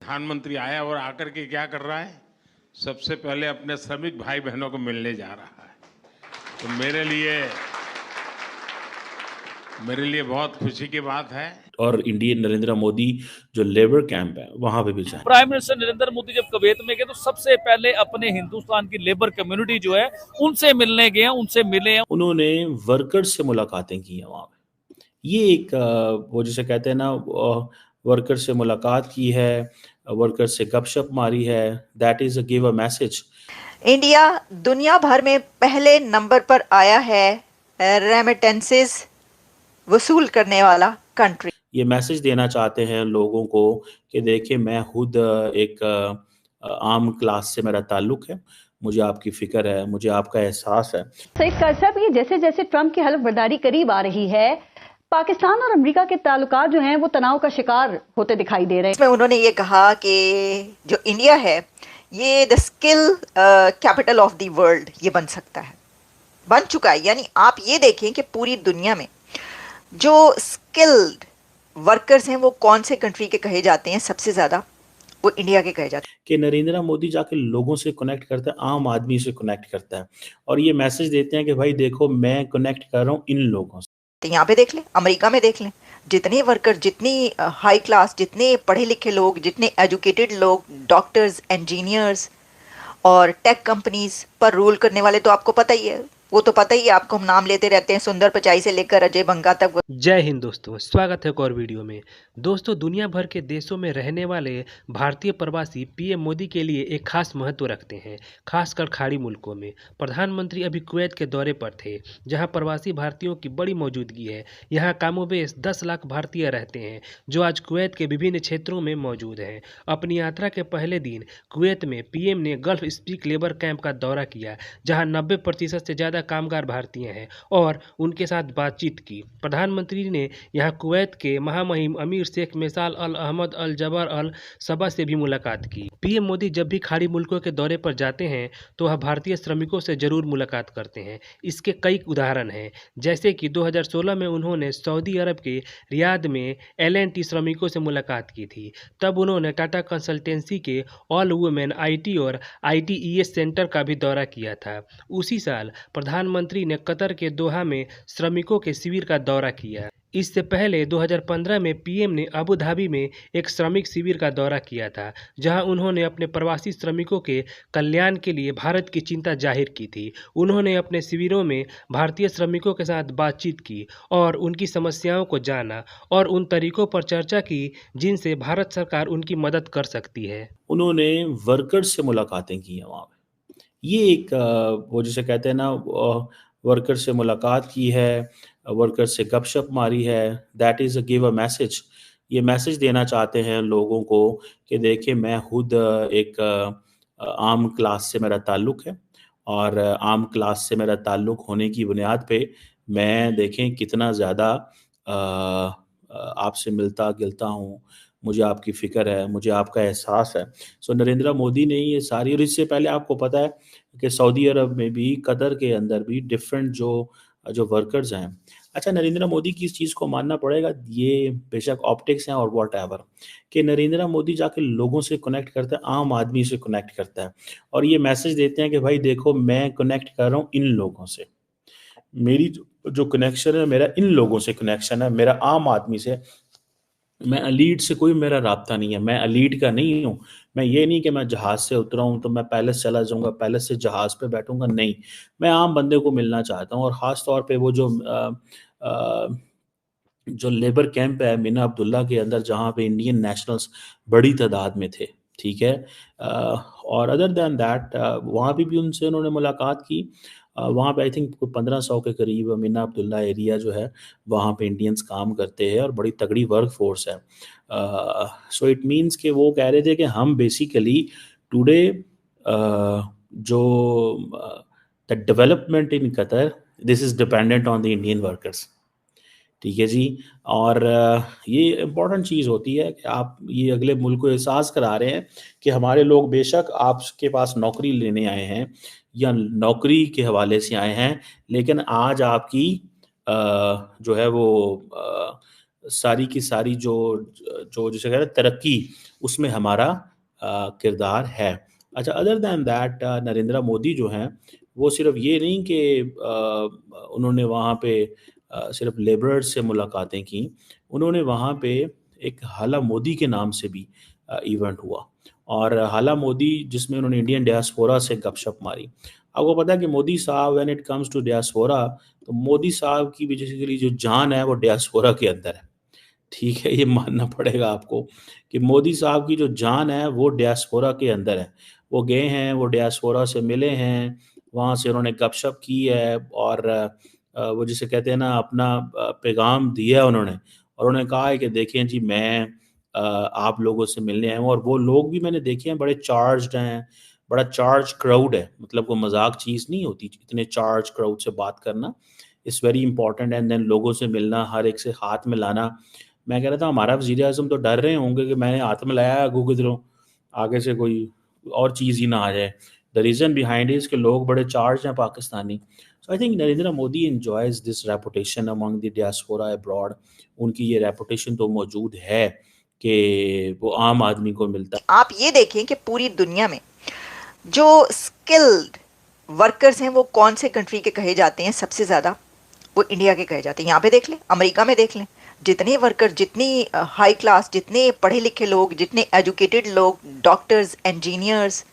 प्रधानमंत्री आया और आकर के क्या कर रहा है? सबसे पहले अपने श्रमिक भाई बहनों को मिलने जा रहा है। तो मेरे लिए बहुत खुशी की बात है। और इंडियन नरेंद्र मोदी जो लेबर कैंप है वहां पे भी जाए। प्राइम मिनिस्टर नरेंद्र मोदी जब कुवैत में गए तो सबसे पहले अपने हिंदुस्तान की लेबर कम्युनिटी जो है उनसे मिलने गए, उनसे मिले हैं। उन्होंने वर्कर्स से मुलाकातें की हैं वहां पे। ये एक वो जिसे कहते हैं ना, वर्कर से मुलाकात की है, वर्कर से गपशप मारी है। That is a give a message. India दुनिया भर में पहले नंबर पर आया है रेमिटेंसेस वसूल करने वाला कंट्री। ये मैसेज देना चाहते हैं लोगों को कि देखिए, मैं खुद एक आम क्लास से मेरा ताल्लुक है, मुझे आपकी फिक्र है, मुझे आपका एहसास है। सईद काजी साहब, ये जैसे जैसे ट्रंप की हल्फ बर्दारी करीब आ रही है, पाकिस्तान और अमेरिका के ताल्लुकात जो हैं वो तनाव का शिकार होते दिखाई दे रहे हैं। इसमें उन्होंने ये कहा कि जो इंडिया है ये the skill capital of the world ये बन सकता है, बन चुका है। यानी आप ये देखें कि पूरी दुनिया में जो स्किल्ड वर्कर्स हैं वो कौन से कंट्री के कहे जाते हैं सबसे ज़्यादा? वो इंडिया के कहे जाते हैं। कि नरेंद्र मोदी जाके लोगों से कनेक्ट करता है, आम आदमी से कनेक्ट करता है और ये मैसेज देते हैं कि भाई देखो, मैं कनेक्ट कर रहा हूँ इन लोगों से। तो यहाँ पे देख लें, अमेरिका में देख लें, जितने वर्कर, जितनी हाई क्लास, जितने पढ़े लिखे लोग, जितने एजुकेटेड लोग, डॉक्टर्स, इंजीनियर्स और टेक कंपनीज पर रूल करने वाले, तो आपको पता ही है, वो तो पता ही है आपको, हम नाम लेते रहते हैं, सुंदर पिचाई से लेकर अजय बंगा तक। जय हिंद दोस्तों, स्वागत है एक और वीडियो में। दोस्तों, दुनिया भर के देशों में रहने वाले भारतीय प्रवासी पीएम मोदी के लिए एक खास महत्व रखते हैं, खासकर खाड़ी मुल्कों में। प्रधानमंत्री अभी कुवैत के दौरे पर थे, जहां प्रवासी भारतीयों की बड़ी मौजूदगी है। यहां कामोबेश 10 लाख भारतीय रहते हैं, जो आज कुवैत के विभिन्न क्षेत्रों में मौजूद हैं। अपनी यात्रा के पहले दिन कुवैत में पीएम ने गल्फ स्पीक लेबर कैंप का दौरा किया, जहाँ 90% से ज़्यादा कामगार भारतीय हैं, और उनके साथ बातचीत की। प्रधानमंत्री ने यहां कुवैत के महामहिम अमीर शेख मिसाल अल अहमद अल जबर अल सबा से भी मुलाकात की। पीएम मोदी जब भी खाड़ी मुल्कों के दौरे पर जाते हैं तो वह भारतीय श्रमिकों से जरूर मुलाकात करते हैं। इसके कई उदाहरण हैं, जैसे कि 2016 में उन्होंने सऊदी अरब के रियाद में LNT श्रमिकों से मुलाकात की थी। तब उन्होंने टाटा कंसल्टेंसी के ऑल वुमेन IT और ITES सेंटर का भी दौरा किया था। उसी साल प्रधानमंत्री ने कतर के दोहा में श्रमिकों के शिविर का दौरा किया। इससे पहले 2015 में पीएम ने अबू धाबी में एक श्रमिक शिविर का दौरा किया था, जहां उन्होंने अपने प्रवासी श्रमिकों के कल्याण के लिए भारत की चिंता जाहिर की थी। उन्होंने अपने शिविरों में भारतीय श्रमिकों के साथ बातचीत की और उनकी समस्याओं को जाना और उन तरीकों पर चर्चा की जिनसे भारत सरकार उनकी मदद कर सकती है। उन्होंने वर्कर्स से मुलाकातें की हैं वहाँ पे। ये एक वो जिसे कहते हैं ना, वर्कर से मुलाकात की है, वर्कर से गपशप मारी है। That is a give a message. ये मैसेज देना चाहते हैं लोगों को कि देखिए, मैं खुद एक आम क्लास से मेरा ताल्लुक है और आम क्लास से मेरा ताल्लुक होने की बुनियाद पे मैं देखें कितना ज़्यादा आपसे मिलता गिलता हूँ, मुझे आपकी फ़िक्र है, मुझे आपका एहसास है। सो नरेंद्र मोदी ने ये सारी, और इससे पहले आपको पता है कि सऊदी अरब में भी, कतर के अंदर भी डिफरेंट जो वर्कर्स हैं। अच्छा, नरेंद्र मोदी की इस चीज़ को मानना पड़ेगा, ये बेशक ऑप्टिक्स हैं और व्हाटएवर, कि नरेंद्र मोदी जाके लोगों से कनेक्ट करता है, आम आदमी से कनेक्ट करता है और ये मैसेज देते हैं कि भाई देखो, मैं कनेक्ट कर रहा हूँ इन लोगों से। मेरी जो कनेक्शन है, मेरा इन लोगों से कनेक्शन है, मेरा आम आदमी से। मैं एलीट से कोई मेरा राब्ता नहीं है, मैं एलीट का नहीं हूँ। मैं ये नहीं कि मैं जहाज़ से उतरा हूँ तो मैं पैलेस चला जाऊँगा, पैलेस से जहाज़ पे बैठूँगा, नहीं। मैं आम बंदे को मिलना चाहता हूँ और ख़ास तौर पे वो जो लेबर कैंप है मीना अब्दुल्ला के अंदर, जहाँ पे इंडियन नेशनल्स बड़ी तादाद में थे, ठीक है। और अदर दैन दैट वहाँ पे भी उनसे उन्होंने मुलाकात की। वहाँ पे आई थिंक 1500 के करीब मीना अब्दुल्ला एरिया जो है, वहाँ पे इंडियंस काम करते हैं और बड़ी तगड़ी वर्क फोर्स है। सो इट मीन्स कि वो कह रहे थे कि हम बेसिकली टुडे जो the development in Qatar, this is dependent on the Indian workers. ठीक है जी। और ये इम्पॉर्टेंट चीज़ होती है कि आप ये अगले मुल्क को एहसास करा रहे हैं कि हमारे लोग बेशक आपके पास नौकरी लेने आए हैं या नौकरी के हवाले से आए हैं, लेकिन आज आपकी जो है वो सारी की सारी जो जो जिसे कहते हैं तरक्की, उसमें हमारा किरदार है। अच्छा, other than that Narendra Modi जो हैं, वो सिर्फ ये नहीं कि उन्होंने वहाँ पे सिर्फ लेबरर्स से मुलाकातें की, उन्होंने वहाँ पे एक हाला मोदी के नाम से भी इवेंट हुआ, और हाला मोदी जिसमें उन्होंने इंडियन डियास्पोरा से गपशप मारी। आपको पता है कि मोदी साहब when it comes to diaspora, तो मोदी साहब की बेसिकली जो जान है वो डियास्पोरा के अंदर है। ठीक है, ये मानना पड़ेगा आपको कि मोदी साहब की जो जान है वो डियास्पोरा के अंदर है। वो गए हैं, वो डियास्पोरा से मिले हैं, वहाँ से उन्होंने गपशप की है, और वो जिसे कहते हैं ना, अपना पैगाम दिया है उन्होंने, और उन्होंने कहा है कि देखें जी, मैं आप लोगों से मिलने आया हूँ, और वो लोग भी मैंने देखे हैं बड़े चार्ज्ड हैं, बड़ा चार्ज क्राउड है, मतलब कोई मजाक चीज़ नहीं होती इतने चार्ज क्राउड से बात करना। It's very important. And then लोगों से मिलना, हर एक से हाथ मिलाना। मैं कह रहा था हमारा वज़ीर आज़म तो डर रहे होंगे कि मैंने हाथ मिलाया आगू किधरों, आगे से कोई और चीज़ ही ना आ जाए। द रीज़न बिहाइंड इज़ कि लोग बड़े चार्ज हैं Pakistani. So I think Narendra Modi enjoys this reputation among the diaspora abroad. उनकी ये रेपुटेशन तो मौजूद है कि वो आम आदमी को मिलता है। आप ये देखें कि पूरी दुनिया में जो स्किल्ड वर्कर्स हैं वो कौन से कंट्री के कहे जाते हैं सबसे ज़्यादा? वो इंडिया के कहे जाते हैं। यहाँ पे देख लें, अमेरिका में देख लें, जितने वर्कर, जितनी हाई क्लास, जितने पढ़े लिखे लोग, जितने एजुकेटेड लोग, डॉक्टर्स, इंजीनियर्स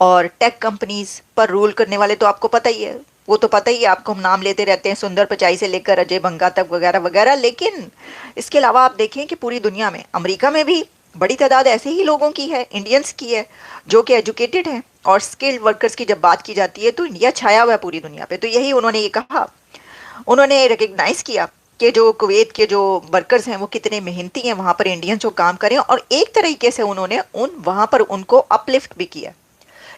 और टेक कंपनीज पर रूल करने वाले, तो आपको पता ही है, वो तो पता ही है आपको, हम नाम लेते रहते हैं, सुंदर पिचाई से लेकर अजय बंगा तक वगैरह वगैरह। लेकिन इसके अलावा आप देखें कि पूरी दुनिया में, अमेरिका में भी बड़ी तादाद ऐसे ही लोगों की है, इंडियंस की है, जो कि एजुकेटेड हैं, और स्किल्ड वर्कर्स की जब बात की जाती है तो इंडिया छाया हुआ है पूरी दुनिया पे। तो यही उन्होंने ये कहा, उन्होंने रिकग्नाइज किया कि जो कुवैत के जो वर्कर्स हैं वो कितने मेहनती हैं, वहाँ पर इंडियंस जो काम करें, और एक तरीके से उन्होंने वहाँ पर उनको अपलिफ्ट भी किया।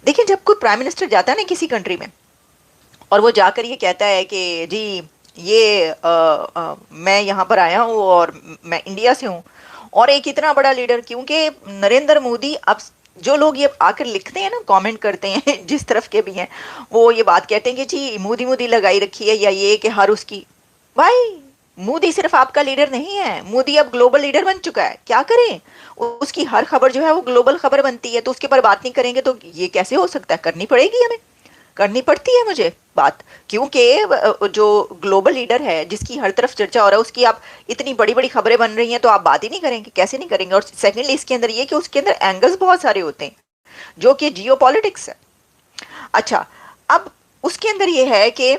देखिए, जब कोई प्राइम मिनिस्टर जाता है ना किसी कंट्री में, और वो जाकर ये कहता है कि जी ये मैं यहाँ पर आया हूँ और मैं इंडिया से हूँ, और एक इतना बड़ा लीडर, क्योंकि नरेंद्र मोदी, अब जो लोग ये आकर लिखते हैं ना, कमेंट करते हैं जिस तरफ के भी हैं, वो ये बात कहते हैं कि जी मोदी मोदी लगाई रखी है, या ये कि हर उसकी, भाई मोदी सिर्फ आपका लीडर नहीं है, मोदी अब ग्लोबल लीडर बन चुका है। क्या करें, उसकी हर खबर जो है वो ग्लोबल खबर बनती है, तो उसके पर बात नहीं करेंगे तो ये कैसे हो सकता है? करनी पड़ेगी, हमें करनी पड़ती है मुझे बात, क्योंकि जो ग्लोबल लीडर है जिसकी हर तरफ चर्चा हो रहा है, उसकी आप इतनी बड़ी बड़ी खबरें बन रही हैं, तो आप बात ही नहीं करेंगे? कैसे नहीं करेंगे? और सेकेंडली इसके अंदर ये कि उसके अंदर एंगल्स बहुत सारे होते हैं, जो कि जियो पॉलिटिक्स है। अच्छा, अब उसके अंदर ये है कि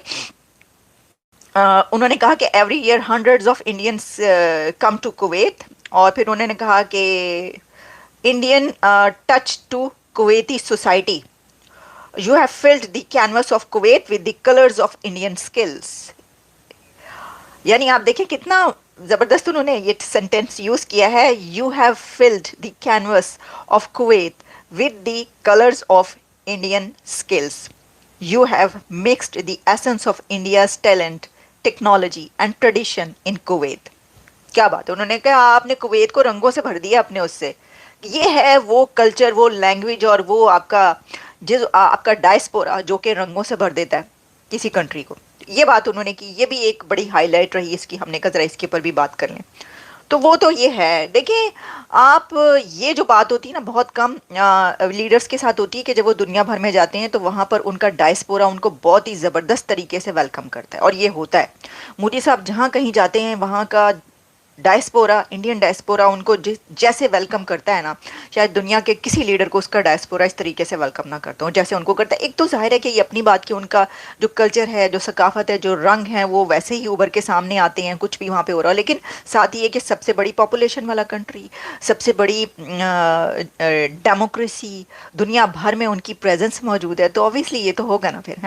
उन्होंने कहा कि every year hundreds of Indians come to Kuwait, और फिर उन्होंने कहा कि Indian touch to Kuwaiti society, you have filled the canvas of Kuwait with the colors of Indian skills। यानी आप देखिए कितना जबरदस्त उन्होंने ये सेंटेंस यूज किया है, you have filled the canvas of Kuwait with the colors of Indian skills, you have mixed the essence of India's talent, technology and tradition in Kuwait। क्या बात है, उन्होंने कहा आपने कुवैत को रंगों से भर दिया अपने उससे। ये है वो कल्चर, वो लैंग्वेज, और वो आपका आपका डायस्पोरा जो कि रंगों से भर देता है किसी कंट्री को। ये बात उन्होंने की, ये भी एक बड़ी हाईलाइट रही इसकी, हमने कहा जरा इसके ऊपर भी बात कर लें। तो वो तो ये है। देखिए आप, ये जो बात होती है ना, बहुत कम लीडर्स के साथ होती है कि जब वो दुनिया भर में जाते हैं तो वहाँ पर उनका डायस्पोरा उनको बहुत ही ज़बरदस्त तरीके से वेलकम करता है, और ये होता है। मोदी साहब जहाँ कहीं जाते हैं वहाँ का डायस्पोरा, इंडियन डायस्पोरा उनको जैसे वेलकम करता है ना, शायद दुनिया के किसी लीडर को उसका डायस्पोरा इस तरीके से वेलकम ना करता हूँ जैसे उनको करता है। एक तो जाहिर है कि ये अपनी बात की, उनका जो कल्चर है, जो सकाफत है, जो रंग है, वो वैसे ही उभर के सामने आते हैं, कुछ भी वहाँ पे हो रहा है। लेकिन साथ ही ये कि सबसे बड़ी पॉपुलेशन वाला कंट्री, सबसे बड़ी डेमोक्रेसी, दुनिया भर में उनकी प्रेजेंस मौजूद है, तो ऑब्वियसली ये तो होगा ना फिर, है।